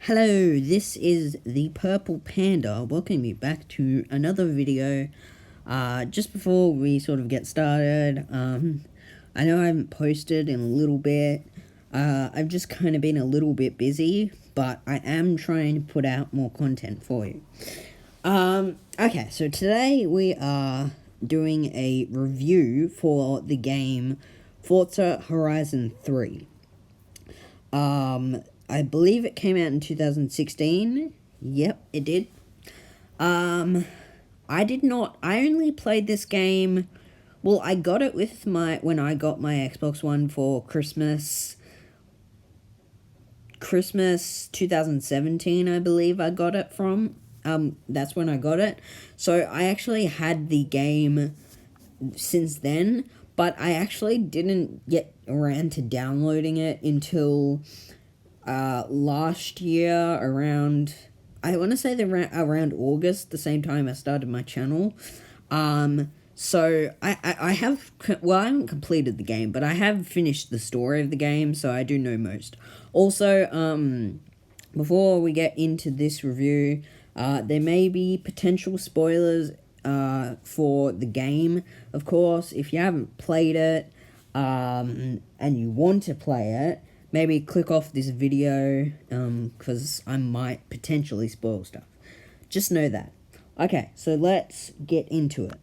Hello, this is the Purple Panda. Welcome you back to another video. Just before we sort of get started, I know I haven't posted in a little bit. I've just kind of been a little bit busy, but I am trying to put out more content for you. Okay, so today we are doing a review for the game Forza Horizon 3. I believe it came out in 2016. Yep, it did. I only played this game, well, I got it with when I got my Xbox One for Christmas 2017, I believe I got it from. That's when I got it. So I actually had the game since then, but I actually didn't get around to downloading it until last year around, I want to say around August, the same time I started my channel. So I haven't completed the game, but I have finished the story of the game, so I do know most. Also, before we get into this review, there may be potential spoilers for the game. Of course, if you haven't played it, and you want to play it, maybe click off this video, because I might potentially spoil stuff. Just know that. Okay, so let's get into it.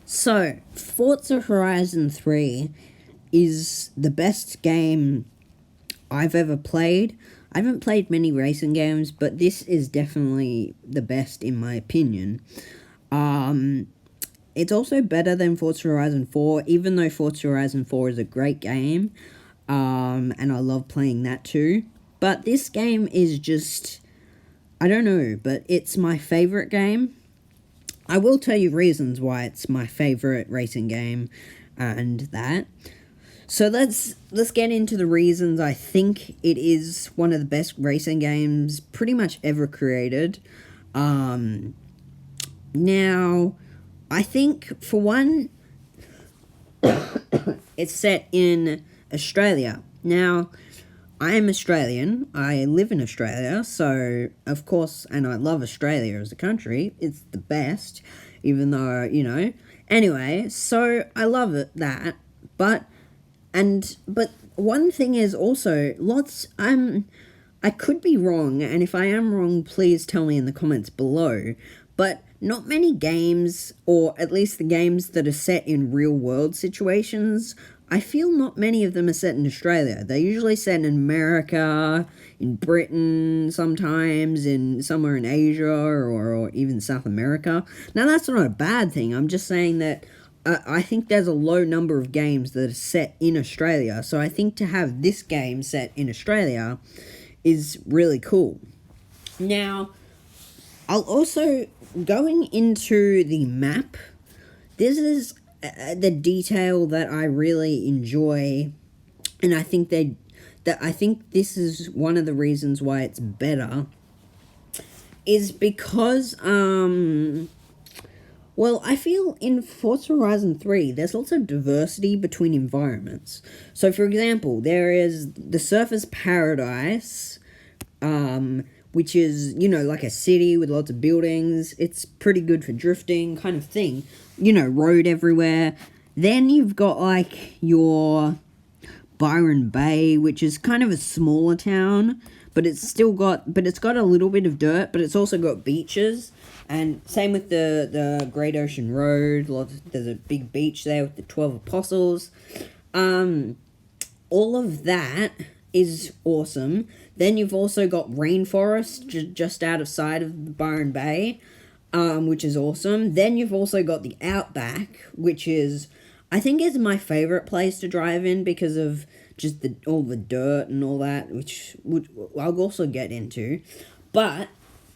So, Forza Horizon 3 is the best game I've ever played. I haven't played many racing games, but this is definitely the best in my opinion. It's also better than Forza Horizon 4, even though Forza Horizon 4 is a great game, and I love playing that too. But this game is just, I don't know, but it's my favorite game. I will tell you reasons why it's my favorite racing game and that. So let's get into the reasons I think it is one of the best racing games pretty much ever created. Now, I think, for one, it's set in Australia. Now, I am Australian. I live in Australia, so, of course, and I love Australia as a country. It's the best, even though, you know. Anyway, so I love that, but one thing is also, I could be wrong, and if I am wrong, please tell me in the comments below, but not many games, or at least the games that are set in real-world situations, I feel not many of them are set in Australia. They're usually set in America, in Britain, sometimes, somewhere in Asia, or even South America. Now, that's not a bad thing. I'm just saying that I think there's a low number of games that are set in Australia, so I think to have this game set in Australia is really cool. Now, I'll also, going into the map, this is the detail that I really enjoy, and I think I think this is one of the reasons why it's better, is because, well, I feel in Forza Horizon 3, there's lots of diversity between environments. So, for example, there is the Surfer's Paradise, which is, you know, like a city with lots of buildings. It's pretty good for drifting kind of thing. You know, road everywhere. Then you've got, like, your Byron Bay, which is kind of a smaller town, but it's got a little bit of dirt, but it's also got beaches. And same with the Great Ocean Road. There's a big beach there with the 12 Apostles. All of that is awesome. Then you've also got rainforest just out of sight of Byron Bay, which is awesome. Then you've also got the Outback, which is, I think, is my favorite place to drive in because of just all the dirt and all that, which I'll also get into. But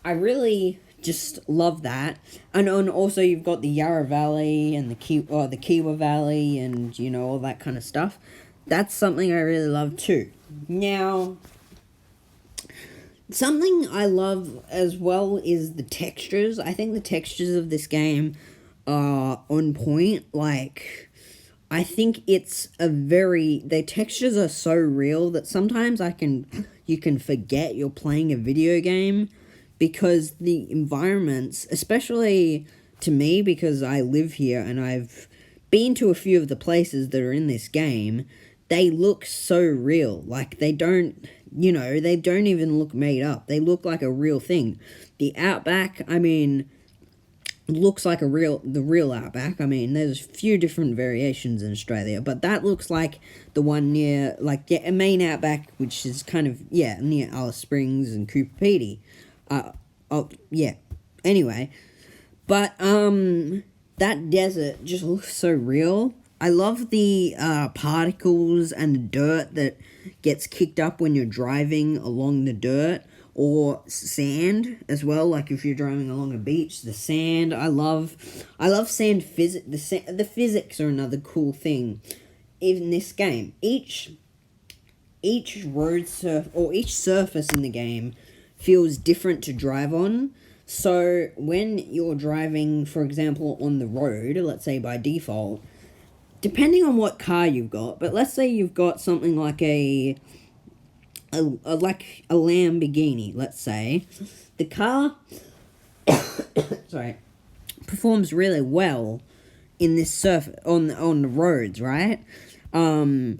I really just love that. And also you've got the Yarra Valley and the Kiwa Valley and, you know, all that kind of stuff. That's something I really love too. Now, something I love as well is the textures. I think the textures of this game are on point. Like, I think it's the textures are so real that sometimes you can forget you're playing a video game, because the environments, especially to me, because I live here and I've been to a few of the places that are in this game, they look so real. Like, they don't even look made up. They look like a real thing. The Outback, I mean, looks like the real Outback. I mean, there's a few different variations in Australia, but that looks like the one near, like, yeah, a main Outback, which is kind of, yeah, near Alice Springs and Cooper Pedy. Yeah. Anyway, but, that desert just looks so real. I love the particles and the dirt that gets kicked up when you're driving along the dirt, or sand as well. Like if you're driving along a beach, the sand. I love sand physics. The physics are another cool thing in this game. Each each surface in the game feels different to drive on. So when you're driving, for example, on the road, let's say by default, depending on what car you've got, but let's say you've got something like a Lamborghini, let's say, the car sorry, performs really well in this surface on the roads, right? But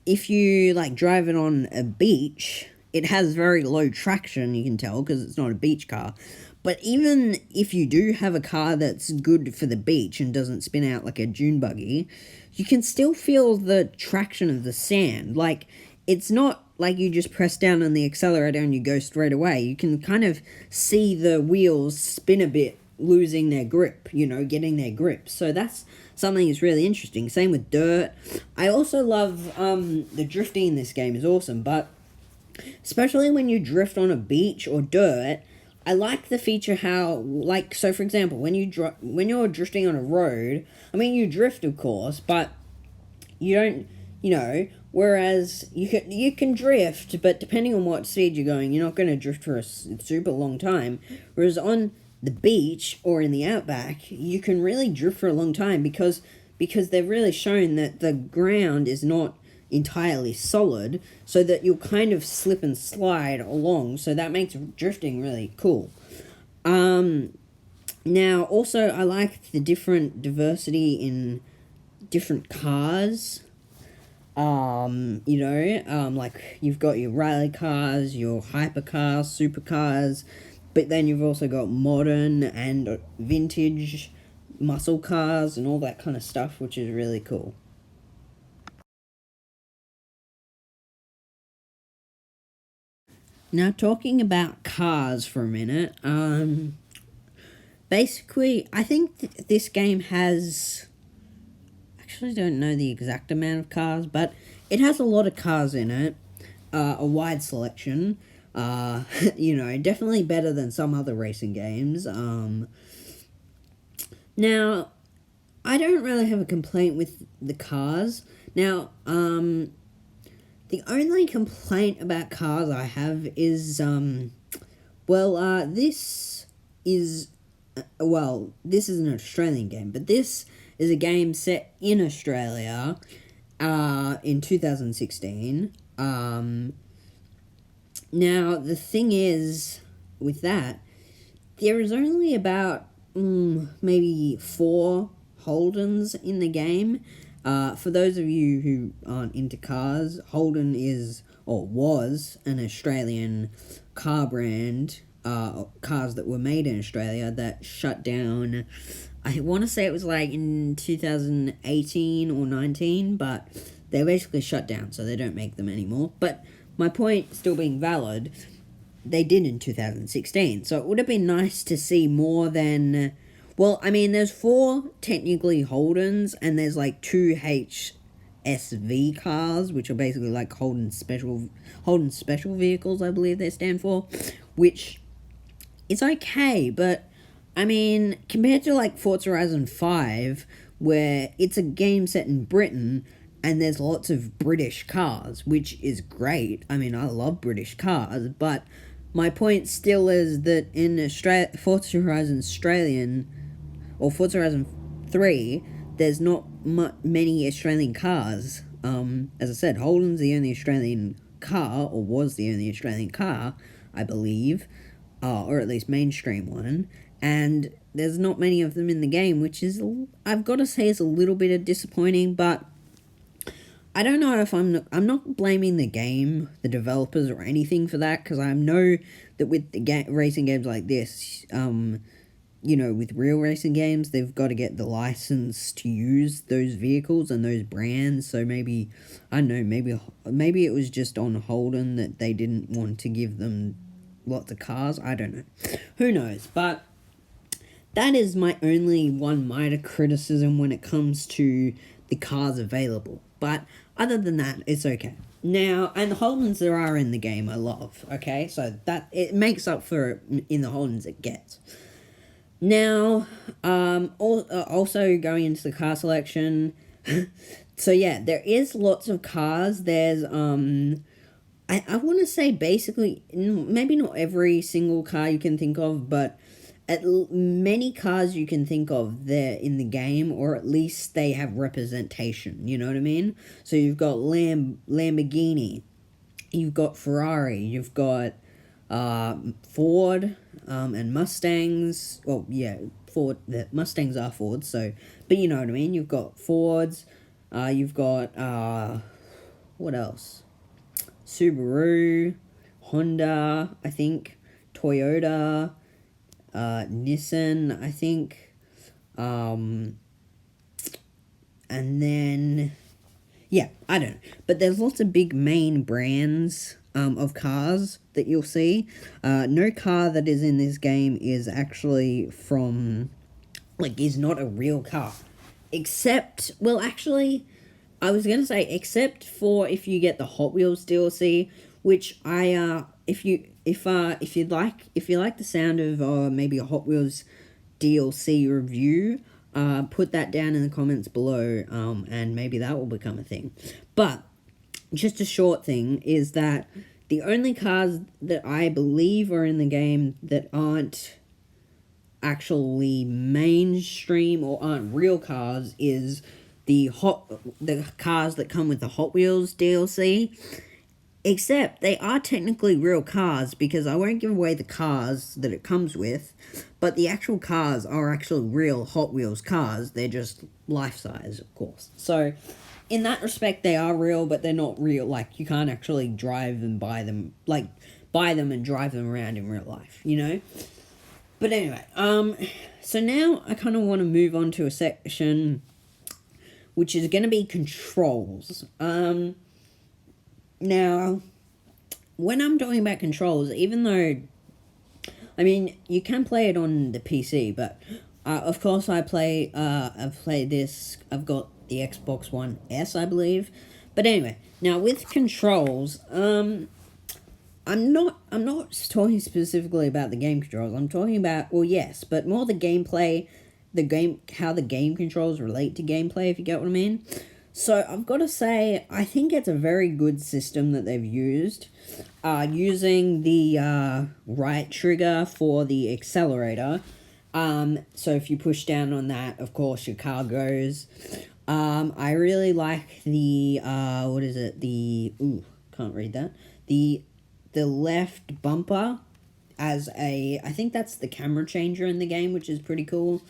if you like drive it on a beach, it has very low traction, you can tell, because it's not a beach car. But even if you do have a car that's good for the beach and doesn't spin out like a dune buggy, you can still feel the traction of the sand. Like, it's not like you just press down on the accelerator and you go straight away. You can kind of see the wheels spin a bit, losing their grip, getting their grip. So that's something that's really interesting. Same with dirt. I also love the drifting in this game is awesome, but especially when you drift on a beach or dirt, I like the feature how, like, so for example, when you're drifting on a road, I mean, you drift, of course, but you don't, whereas you can drift, but depending on what speed you're going, you're not going to drift for a super long time, whereas on the beach or in the Outback, you can really drift for a long time because they've really shown that the ground is not entirely solid, so that you'll kind of slip and slide along, so that makes drifting really cool. Now also I like the different diversity in different cars. Like you've got your rally cars, your hypercars, supercars, but then you've also got modern and vintage muscle cars and all that kind of stuff, which is really cool. Now, talking about cars for a minute, basically, I think this game has, actually don't know the exact amount of cars, but it has a lot of cars in it, a wide selection, definitely better than some other racing games. Now, I don't really have a complaint with the cars. Now, the only complaint about cars I have is, this is an Australian game, but this is a game set in Australia, in 2016. Now, the thing is, with that, there is only about, maybe 4 Holdens in the game. For those of you who aren't into cars, Holden is, or was, an Australian car brand, cars that were made in Australia that shut down, I want to say it was like in 2018 or 19, but they basically shut down, so they don't make them anymore. But my point still being valid, they did in 2016, so it would have been nice to see more than... Well, I mean, there's 4 technically Holdens, and there's like 2 HSV cars, which are basically like Holden special vehicles, I believe they stand for, which is okay, but I mean, compared to like Forza Horizon 5, where it's a game set in Britain, and there's lots of British cars, which is great. I mean, I love British cars, but my point still is that in Forza Horizon Australian, or Forza Horizon 3, there's not many Australian cars. As I said, Holden's the only Australian car, or was the only Australian car, I believe, or at least mainstream one, and there's not many of them in the game, which is, I've got to say, is a little bit disappointing, but I don't know if I'm not blaming the game, the developers, or anything for that, because I know that with the racing games like this, with real racing games, they've got to get the license to use those vehicles and those brands. So maybe, I don't know, maybe it was just on Holden that they didn't want to give them lots of cars. I don't know. Who knows? But that is my only one minor criticism when it comes to the cars available. But other than that, it's okay. Now, and the Holdens there are in the game I love, okay? So that, it makes up for it in the Holdens it gets. Now, also going into the car selection, so yeah, there is lots of cars. There's, I want to say basically, maybe not every single car you can think of, but many cars you can think of there in the game, or at least they have representation, you know what I mean? So you've got Lamborghini, you've got Ferrari, you've got Ford, and Mustangs. Well, yeah, Ford. The Mustangs are Fords. So, but you know what I mean. You've got Fords. You've got what else? Subaru, Honda. I think Toyota, Nissan. I think, and then yeah, I don't know. But there's lots of big main brands of cars that you'll see. No car that is in this game is actually is not a real car. Except, well, actually, I was going to say, except for if you get the Hot Wheels DLC, which if you like the sound of maybe a Hot Wheels DLC review, put that down in the comments below, and maybe that will become a thing. But just a short thing is that the only cars that I believe are in the game that aren't actually mainstream or aren't real cars is the cars that come with the Hot Wheels DLC. Except they are technically real cars, because I won't give away the cars that it comes with, but the actual cars are actually real Hot Wheels cars. They're just life-size, of course. So, in that respect, they are real, but they're not real. Like, you can't actually drive and buy them and drive them around in real life, you know? But anyway, so now I kind of want to move on to a section which is going to be controls. Now, when I'm talking about controls, even though, I mean, you can play it on the PC, but of course I've played this, I've got the Xbox One S, I believe. But anyway, now with controls, I'm not talking specifically about the game controls. I'm talking about, well, yes, but more the gameplay, how the game controls relate to gameplay, if you get what I mean. So I've got to say, I think it's a very good system that they've used. Using the right trigger for the accelerator. So if you push down on that, of course, your car goes. I really like the, can't read that. The left bumper as I think that's the camera changer in the game, which is pretty cool.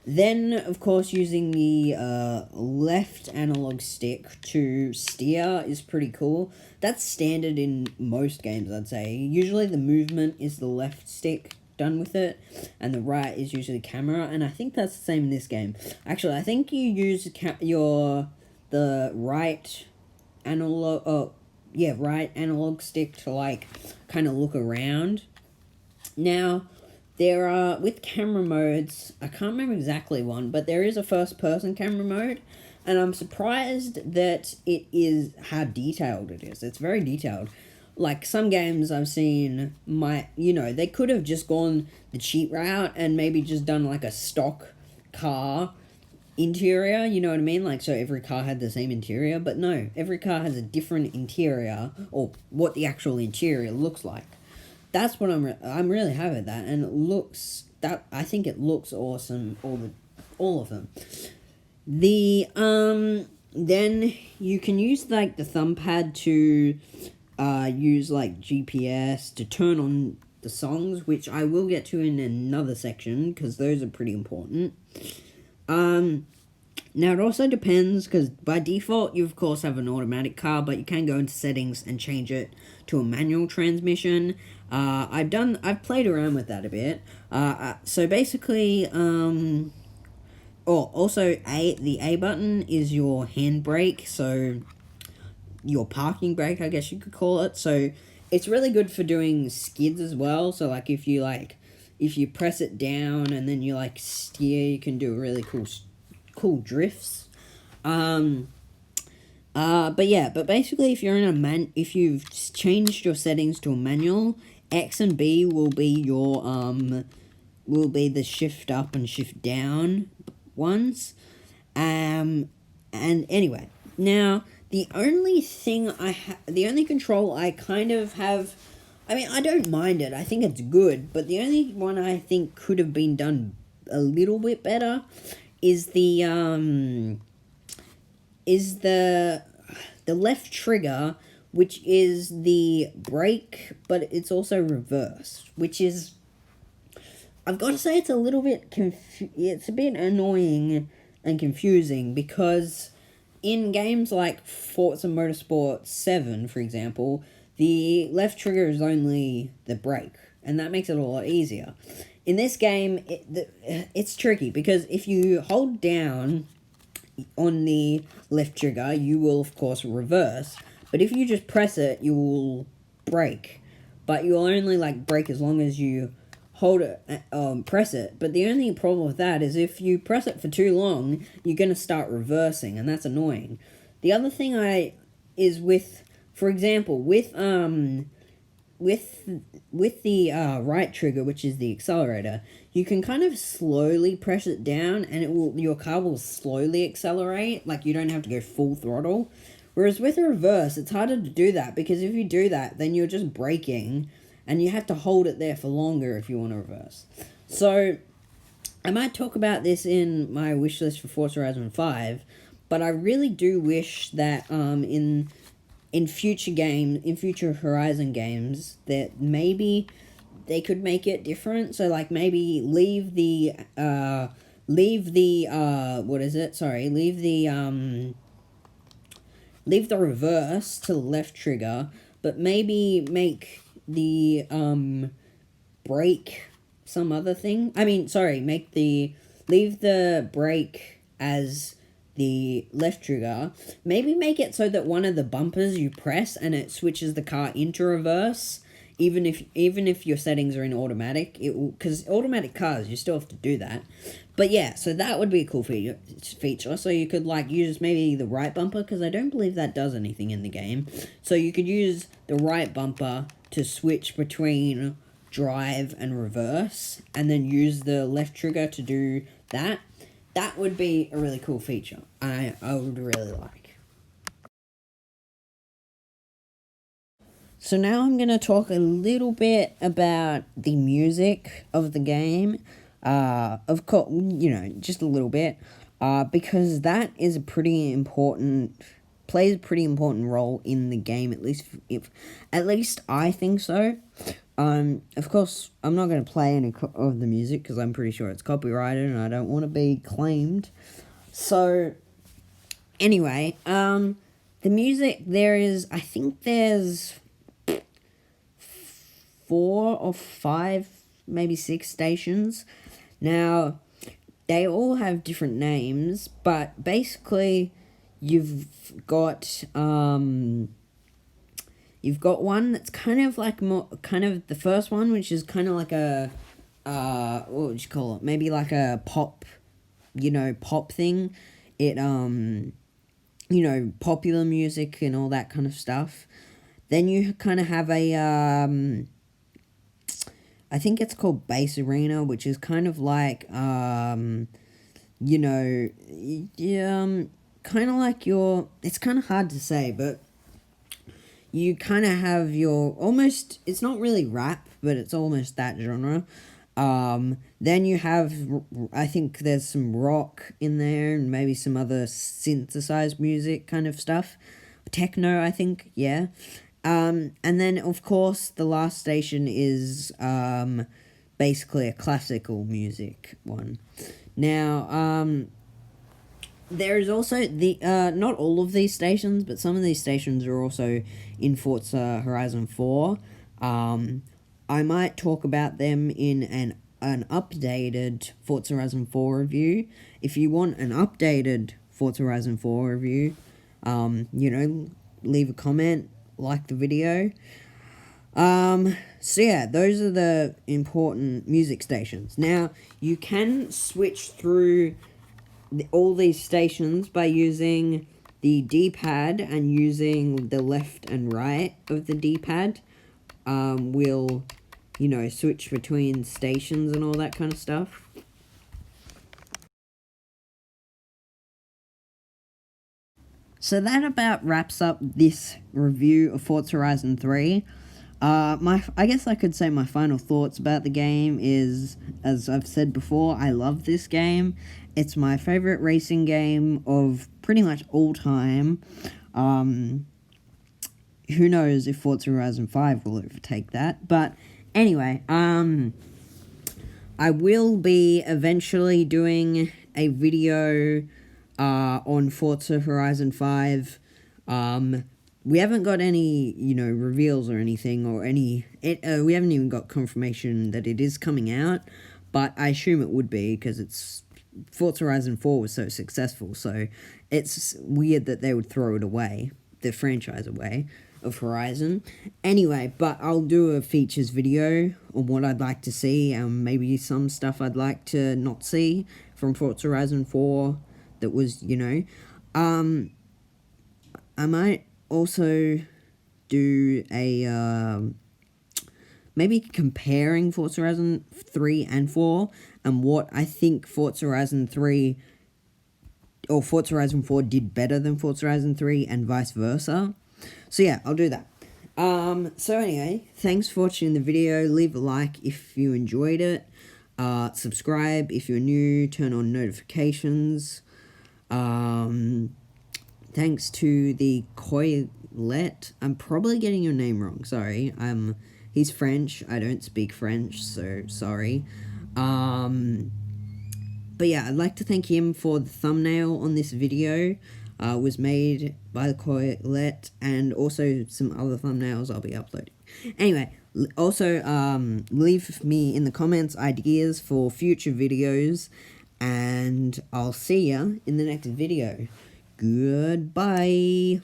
Then, of course, using the left analog stick to steer is pretty cool. That's standard in most games, I'd say. Usually the movement is the left stick done with it, and the right is usually camera, and I think that's the same in this game. Actually, I think you use the right analog stick to, like, kind of look around. Now, there are, with camera modes, I can't remember exactly one, but there is a first-person camera mode, and I'm surprised that it is how detailed it is. It's very detailed. Like, some games I've seen they could have just gone the cheap route and maybe just done, like, a stock car interior, you know what I mean? Like, so every car had the same interior, but no, every car has a different interior, or what the actual interior looks like. That's what I'm really happy with that, and I think it looks awesome, all of them. The then you can use like the thumb pad to use like GPS to turn on the songs, which I will get to in another section because those are pretty important. Now it also depends because by default you of course have an automatic car, but you can go into settings and change it to a manual transmission. I've played around with that a bit. So basically, also the A button is your handbrake, so your parking brake, I guess you could call it. So it's really good for doing skids as well. So like if you press it down and then you like steer, you can do really cool drifts. But basically if you're in if you've changed your settings to a manual, X and B will be your will be the shift up and shift down ones. And anyway, now the only control I kind of have, I mean, I don't mind it. I think it's good, but the only one I think could have been done a little bit better is the left trigger, which is the brake, but it's also reversed, which is, I've got to say, it's a little bit it's a bit annoying and confusing because in games like Forza Motorsport 7, for example, the left trigger is only the brake, and that makes it a lot easier. In this game, it's tricky because if you hold down on the left trigger, you will, of course, reverse. But if you just press it, you will brake. But you'll only, like, brake as long as you hold it, press it. But the only problem with that is if you press it for too long, you're going to start reversing, and that's annoying. The other thing is with, for example, with the right trigger, which is the accelerator, you can kind of slowly press it down and your car will slowly accelerate, like you don't have to go full throttle. Whereas with a reverse, it's harder to do that because if you do that, then you're just braking and you have to hold it there for longer if you want to reverse. So I might talk about this in my wish list for Forza Horizon 5, but I really do wish that in future Horizon games, that maybe they could make it different. So like maybe leave the reverse to the left trigger, but maybe make the brake some other thing. Leave the brake as the left trigger. Maybe make it so that one of the bumpers you press and it switches the car into reverse, even if your settings are in automatic. Because automatic cars, you still have to do that. But yeah, so that would be a cool feature. So you could like use maybe the right bumper, because I don't believe that does anything in the game. So you could use the right bumper to switch between drive and reverse, and then use the left trigger to do that. That would be a really cool feature. I would really like. So now I'm going to talk a little bit about the music of the game. Of course, just a little bit. Because that is plays a pretty important role in the game, at least I think so. Of course, I'm not going to play any of the music because I'm pretty sure it's copyrighted and I don't want to be claimed. So, anyway, the music, I think there's 4 or 5, maybe 6 stations. Now, they all have different names, but basically, you've got one that's kind of like the first one, which is kind of like a, what would you call it? Maybe like a pop thing. It, popular music and all that kind of stuff. Then you kind of have I think it's called Bass Arena, which is kind of like, kind of like it's kind of hard to say, but you kind of have it's not really rap, but it's almost that genre. Then you have, I think there's some rock in there and maybe some other synthesized music kind of stuff. Techno, I think, yeah. And then, of course, the last station is basically a classical music one. Now, there's also not all of these stations, but some of these stations are also in Forza Horizon 4. I might talk about them in an updated Forza Horizon 4 review. If you want an updated Forza Horizon 4 review, leave a comment, like the video. So yeah, those are the important music stations. Now, you can switch through all these stations by using the D-pad and using the left and right of the D-pad. We'll, switch between stations and all that kind of stuff. So that about wraps up this review of Forza Horizon 3. I guess I could say my final thoughts about the game is, as I've said before, I love this game. It's my favorite racing game of pretty much all time. Who knows if Forza Horizon 5 will overtake that, but anyway, I will be eventually doing a video on Forza Horizon 5. We haven't got any, reveals or anything, we haven't even got confirmation that it is coming out, but I assume it would be, because Forza Horizon 4 was so successful, so it's weird that they would throw it away, the franchise away, of Horizon. Anyway, but I'll do a features video on what I'd like to see, maybe some stuff I'd like to not see from Forza Horizon 4 that was, I might also do a, maybe comparing Forza Horizon 3 and 4, and what I think Forza Horizon 3, or Forza Horizon 4 did better than Forza Horizon 3, and vice versa. So yeah, I'll do that. So anyway, thanks for watching the video. Leave a like if you enjoyed it. Subscribe if you're new. Turn on notifications. Thanks to the Coilet. I'm probably getting your name wrong. Sorry. He's French. I don't speak French, so sorry. But yeah, I'd like to thank him for the thumbnail on this video. Was made by the Coilet, and also some other thumbnails I'll be uploading. Anyway, also, leave me in the comments ideas for future videos, and I'll see ya in the next video. Goodbye.